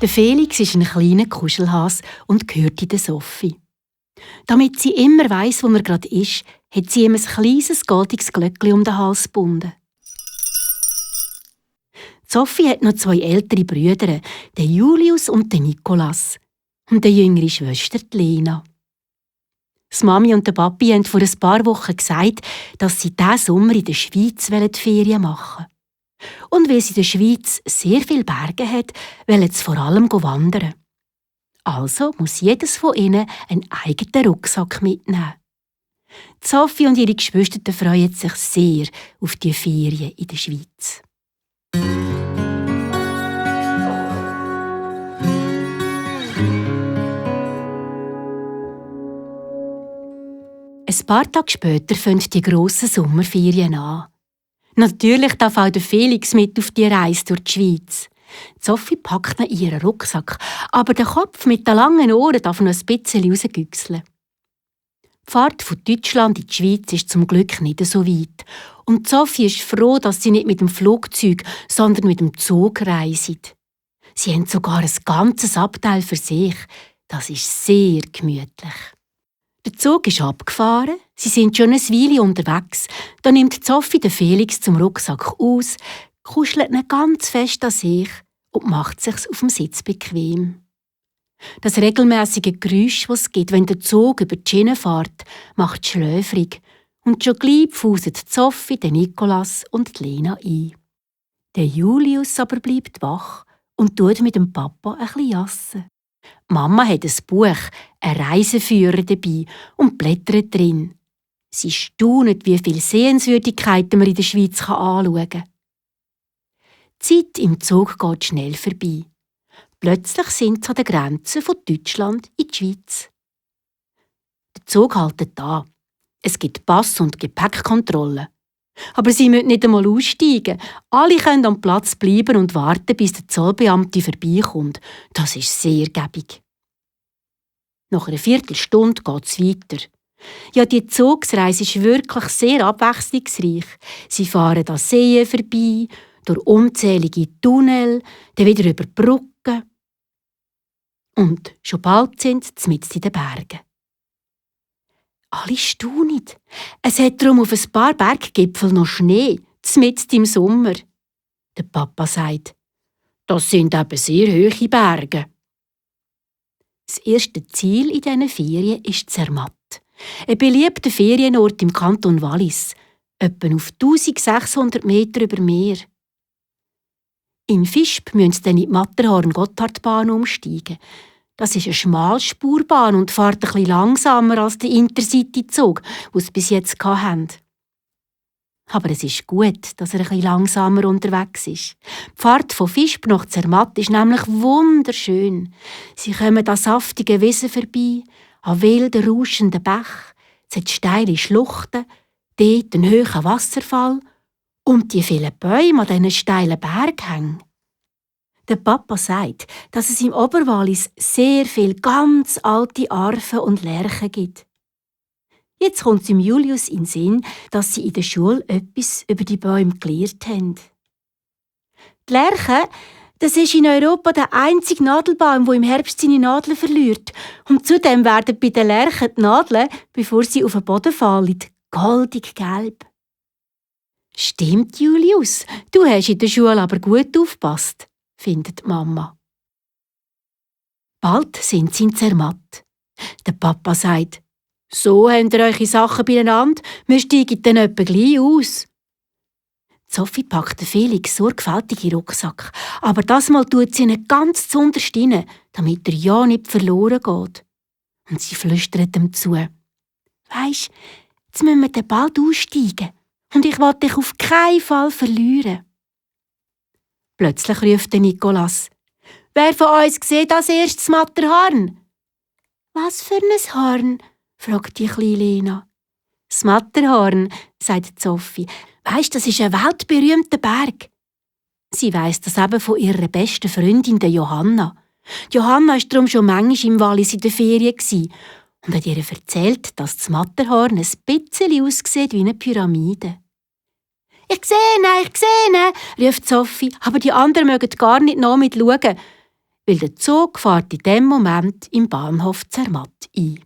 Der Felix ist ein kleiner Kuschelhase und gehört der Sophie. Damit sie immer weiss, wo er gerade ist, hat sie ihm ein kleines goldiges Glöckchen um den Hals gebunden. Sophie hat noch 2 ältere Brüder, den Julius und den Nikolas. Und eine jüngere Schwester, die Lena. Die Mami und der Papi haben vor ein paar Wochen gesagt, dass sie diesen Sommer in der Schweiz die Ferien machen wollen. Und weil sie in der Schweiz sehr viele Berge hat, wollen sie vor allem wandern. Also muss jedes von ihnen einen eigenen Rucksack mitnehmen. Sophie und ihre Geschwister freuen sich sehr auf die Ferien in der Schweiz. Ein paar Tage später fangen die grossen Sommerferien an. Natürlich darf auch der Felix mit auf die Reise durch die Schweiz. Sophie packt in ihren Rucksack, aber der Kopf mit den langen Ohren darf noch ein bisschen rausgüchseln. Die Fahrt von Deutschland in die Schweiz ist zum Glück nicht so weit. Und Sophie ist froh, dass sie nicht mit dem Flugzeug, sondern mit dem Zug reisen. Sie haben sogar ein ganzes Abteil für sich. Das ist sehr gemütlich. Der Zug ist abgefahren, sie sind schon eine Weile unterwegs. Da nimmt Sophie den Felix zum Rucksack aus, kuschelt ihn ganz fest an sich und macht sich's auf dem Sitz bequem. Das regelmäßige Geräusch, das es gibt, wenn der Zug über die Schiene fährt, macht schläfrig und schon gleich pfusen Sophie, der Nikolas und die Lena ein. Der Julius aber bleibt wach und tut mit dem Papa ein bisschen jassen. Mama hat ein Buch, einen Reiseführer dabei und blättert drin. Sie staunt, wie viele Sehenswürdigkeiten man in der Schweiz anschauen kann. Die Zeit im Zug geht schnell vorbei. Plötzlich sind sie an der Grenze von Deutschland in die Schweiz. Der Zug hält an. Es gibt Pass- und Gepäckkontrollen. Aber sie müssen nicht einmal aussteigen. Alle können am Platz bleiben und warten, bis der Zollbeamte vorbeikommt. Das ist sehr gäbig. Nach einer Viertelstunde geht es weiter. Ja, die Zugsreise ist wirklich sehr abwechslungsreich. Sie fahren an Seen vorbei, durch unzählige Tunnel, dann wieder über Brücken. Und schon bald sind sie mitten in den Bergen. Alle staunen. Es hat darum auf ein paar Berggipfeln noch Schnee, mitten im Sommer. Der Papa sagt, das sind eben sehr hohe Berge. Das erste Ziel in diesen Ferien ist Zermatt, ein beliebter Ferienort im Kanton Wallis, etwa auf 1600 Meter über Meer. In Visp müssen sie dann in die Matterhorn-Gotthardbahn umsteigen. Das ist eine Schmalspurbahn und fährt ein bisschen langsamer als der Intercity-Zug, den sie bis jetzt hatten. Aber es ist gut, dass er ein bisschen langsamer unterwegs ist. Die Fahrt von Visp nach Zermatt ist nämlich wunderschön. Sie kommen an saftigen Wiesen vorbei, an wilden, rauschenden Bächen, es hat steile Schluchten, dort einen hohen Wasserfall und die vielen Bäume an diesen steilen Berghängen. Der Papa sagt, dass es im Oberwallis sehr viele ganz alte Arven und Lärchen gibt. Jetzt kommt es im Julius in den Sinn, dass sie in der Schule etwas über die Bäume gelernt haben. Die Lärche, das ist in Europa der einzige Nadelbaum, der im Herbst seine Nadeln verliert. Und zudem werden bei den Lärchen die Nadeln, bevor sie auf den Boden fallen, goldig gelb. Stimmt, Julius, du hast in der Schule aber gut aufgepasst, findet die Mama. Bald sind sie in Zermatt. Der Papa sagt, so habt ihr eure Sachen beieinander, wir steigen dann etwa gleich aus. Sophie packt den Felix sorgfältig in den Rucksack, aber das Mal tut sie ihn ganz zuunterst rein, damit er ja nicht verloren geht. Und sie flüstert ihm zu. Weisst, jetzt müssen wir dann bald aussteigen und ich will dich auf keinen Fall verlieren. Plötzlich ruft der Nikolas. Wer von uns sieht als erstes Matterhorn? Was für ein Horn? Fragt die kleine Lena. Das Matterhorn, sagt Sophie. Weisst, das ist ein weltberühmter Berg. Sie weiss das eben von ihrer besten Freundin, der Johanna. Johanna war darum schon manchmal im Wallis in der Ferien und hat ihr erzählt, dass das Matterhorn ein bisschen aussieht wie eine Pyramide. Ich sehe ihn, ruft Sophie, aber die anderen mögen gar nicht noch mit schauen. weil der Zug fährt in dem Moment im Bahnhof Zermatt ein.